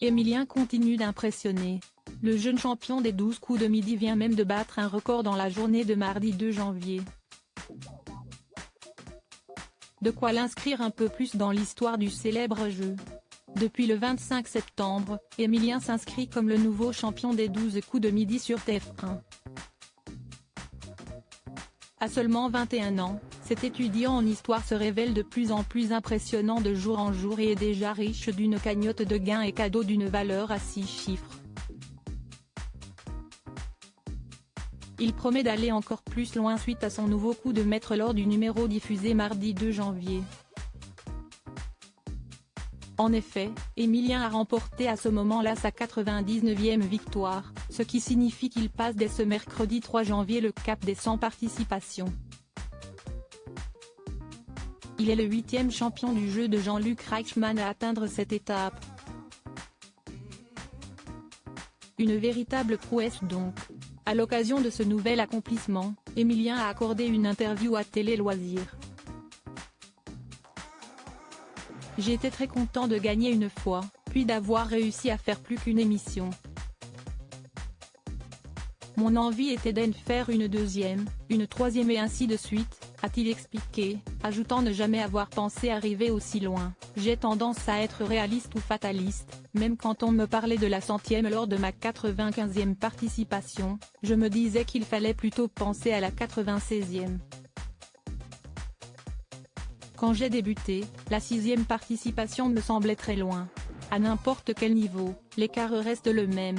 Emilien continue d'impressionner. Le jeune champion des 12 coups de midi vient même de battre un record dans la journée de mardi 2 janvier. De quoi l'inscrire un peu plus dans l'histoire du célèbre jeu. Depuis le 25 septembre, Emilien s'inscrit comme le nouveau champion des 12 coups de midi sur TF1. À seulement 21 ans, cet étudiant en histoire se révèle de plus en plus impressionnant de jour en jour et est déjà riche d'une cagnotte de gains et cadeaux d'une valeur à 6 chiffres. Il promet d'aller encore plus loin suite à son nouveau coup de maître lors du numéro diffusé mardi 2 janvier. En effet, Emilien a remporté à ce moment-là sa 99e victoire, ce qui signifie qu'il passe dès ce mercredi 3 janvier le cap des 100 participations. Il est le 8e champion du jeu de Jean-Luc Reichmann à atteindre cette étape. Une véritable prouesse donc. À l'occasion de ce nouvel accomplissement, Emilien a accordé une interview à Télé Loisirs. J'étais très content de gagner une fois, puis d'avoir réussi à faire plus qu'une émission. Mon envie était d'en faire une deuxième, une troisième et ainsi de suite, a-t-il expliqué, ajoutant ne jamais avoir pensé arriver aussi loin. J'ai tendance à être réaliste ou fataliste, même quand on me parlait de la 100e lors de ma 95e participation, je me disais qu'il fallait plutôt penser à la 96e. Quand j'ai débuté, la 6e participation me semblait très loin. À n'importe quel niveau, l'écart reste le même.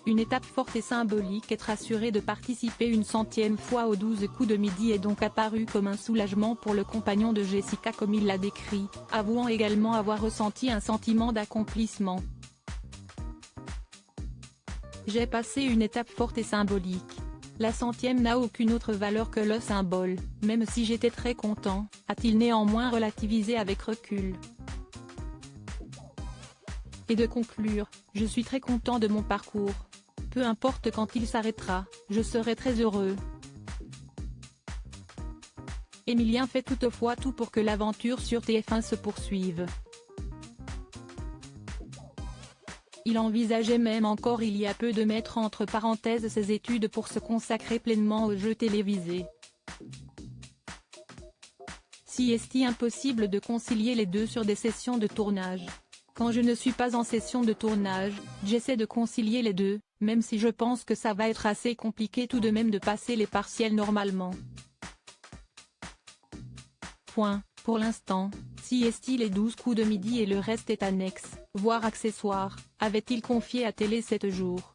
Une étape forte et symbolique, être assuré de participer une 100e fois aux 12 coups de midi est donc apparu comme un soulagement pour le compagnon de Jessica comme il l'a décrit, avouant également avoir ressenti un sentiment d'accomplissement. J'ai passé une étape forte et symbolique. La 100e n'a aucune autre valeur que le symbole, même si j'étais très content, a-t-il néanmoins relativisé avec recul. Et de conclure, je suis très content de mon parcours. Peu importe quand il s'arrêtera, je serai très heureux. Emilien fait toutefois tout pour que l'aventure sur TF1 se poursuive. Il envisageait même encore il y a peu de mettre entre parenthèses ses études pour se consacrer pleinement aux jeux télévisés. Si est-il impossible de concilier les deux sur des sessions de tournage. Quand je ne suis pas en session de tournage, j'essaie de concilier les deux, même si je pense que ça va être assez compliqué tout de même de passer les partiels normalement. Pour l'instant, si est-il les 12 coups de midi et le reste est annexe, voire accessoire, avait-il confié à Télé 7 jours.